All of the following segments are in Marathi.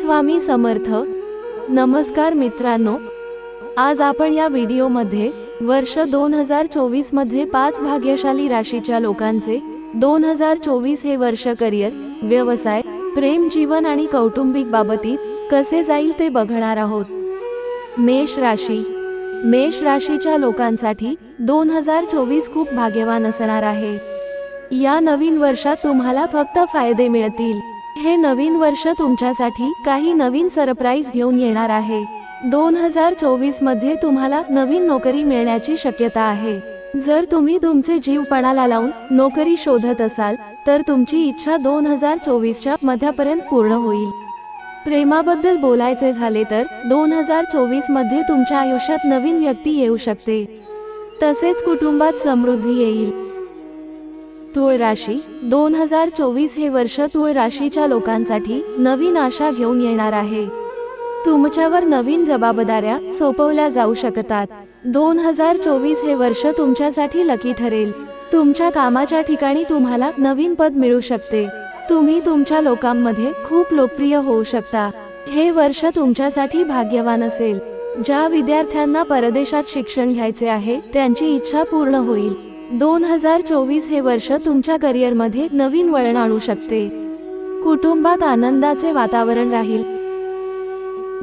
स्वामी समर्थ। नमस्कार मित्रांनो, आज आपण या व्हिडिओमध्ये वर्ष 2024 मध्ये 5 भाग्यशाली राशीच्या लोकांचे 2024 हे वर्ष करिअर, व्यवसाय, प्रेम जीवन आणि कौटुंबिक बाबतीत कसे जाईल ते बघणार आहोत। मेष राशी। मेष राशीच्या लोकांसाठी 2024 खूप भाग्यवान असणार आहे। या नवीन वर्षात तुम्हाला फक्त फायदे मिळतील। हे नवीन वर्ष तुमच्यासाठी काही नवीन सरप्राईज घेऊन येणार आहे। 2024 मध्ये तुम्हाला नवीन नोकरी मिळण्याची शक्यता आहे। जर तुम्ही तुमचे जीव पणाला लावून नोकरी शोधत असाल तर तुमची इच्छा 2024च्या मध्यापर्यंत पूर्ण होईल। प्रेमाबद्दल बोलायचे झाले तर 2024 मध्ये तुमच्या आयुष्यात नवीन व्यक्ती येऊ शकते, तसेच कुटुंबात समृद्धी येईल। तूळ राशी। 2024 हे वर्ष तूळ राशीच्या लोकांसाठी नवीन आशा घेऊन येणार आहे। तुमच्यावर नवीन जबाबदाऱ्या सोपवल्या जाऊ शकतात। 2024 हे वर्ष तुमच्यासाठी लकी ठरेल। तुमच्या कामाच्या ठिकाणी तुम्हाला नवीन पद मिळू शकते। तुम्ही तुमच्या लोकांमध्ये खूप लोकप्रिय होऊ शकता। हे वर्ष तुमच्यासाठी भाग्यवान असेल। ज्या विद्यार्थ्यांना परदेशात शिक्षण घ्यायचे आहे त्यांची इच्छा पूर्ण होईल। 2024 हे वर्ष तुमच्या करिअरमध्ये नवीन वळण आणू शकते। कुटुंबात आनंदाचे वातावरण राहील।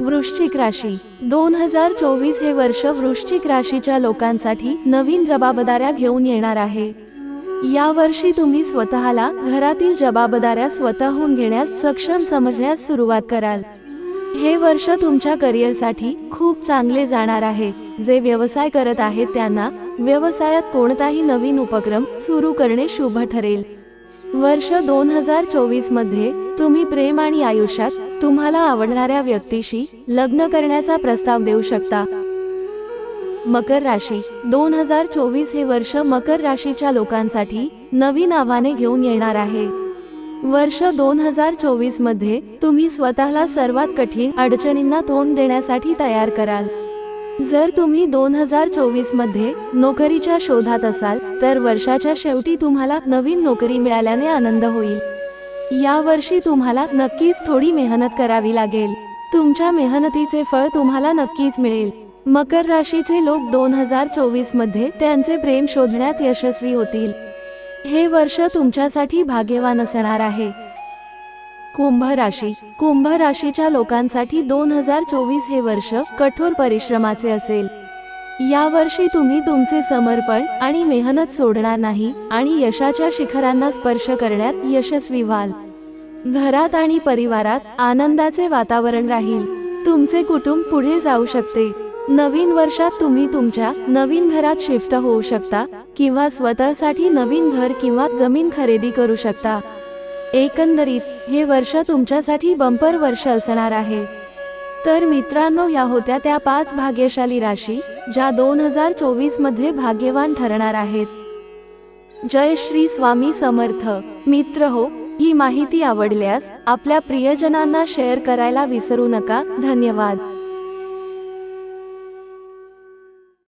वृश्चिक राशी। 2024 हे वर्ष वृश्चिक राशीच्या लोकांसाठी नवीन जबाबदाऱ्या घेऊन येणार आहे। या वर्षी तुम्ही स्वतःला घरातील जबाबदाऱ्या स्वतःहून घेण्यास सक्षम समजण्यास सुरुवात कराल। हे वर्ष तुमच्या करिअरसाठी खूप चांगले जाणार आहे। जे व्यवसाय करत आहेत त्यांना व्यवसायात कोणताही नवीन उपक्रम सुरू करणे शुभ ठरेल। वर्ष 2024 मध्ये तुम्ही प्रेम आणि आयुष्यात तुम्हाला आवडणाऱ्या व्यक्तीशी लग्न करण्याचा प्रस्ताव देऊ शकता। मकर राशी। 2024 हे वर्ष मकर राशीच्या लोकांसाठी नवीन आव्हाने घेऊन येणार आहे। वर्ष 2024 मध्ये तुम्ही स्वतःला सर्वात कठीण अडचणींना तोंड देण्यासाठी तयार कराल। जर तुम्ही 2024 मध्ये नोकरीच्या शोधात असाल तर वर्षाच्या शेवटी तुम्हाला नवीन नोकरी मिळाल्याने आनंद होईल। या वर्षी तुम्हाला नक्कीच थोडी मेहनत करावी लागेल। तुमच्या मेहनतीचे फळ तुम्हाला नक्कीच मिळेल। मकर राशीचे लोक 2024 मध्ये त्यांचे प्रेम शोधण्यात यशस्वी होतील। हे वर्ष तुमच्यासाठी भाग्यवान असणार आहे। कुंभ राशी। कुंभ राशीच्या लोकांसाठी 2024 हे वर्ष कठोर परिश्रमाचे असेल। या वर्षी तुम्ही तुमचे समर्पण आणि मेहनत सोडणार नाही आणि यशाच्या शिखरांना स्पर्श करण्यात यशस्वी व्हाल। घरात आणि परिवारात आनंदाचे वातावरण राहील। तुमचे कुटुंब पुढे जाऊ शकते। नवीन वर्षात तुम्ही तुमच्या नवीन घरात शिफ्ट होऊ शकता किंवा स्वतःसाठी नवीन घर किंवा जमीन खरेदी करू शकता। एकंदरीत हे वर्ष तुमच्यासाठी बंपर वर्ष असणार आहे। तर मित्रांनो, या होत्या त्या 5 भाग्यशाली राशी ज्या 2024 मध्ये भाग्यवान ठरणार आहेत। जय श्री स्वामी समर्थ। मित्र हो, ही माहिती आवडल्यास आपल्या प्रियजनांना शेअर करायला विसरू नका। धन्यवाद।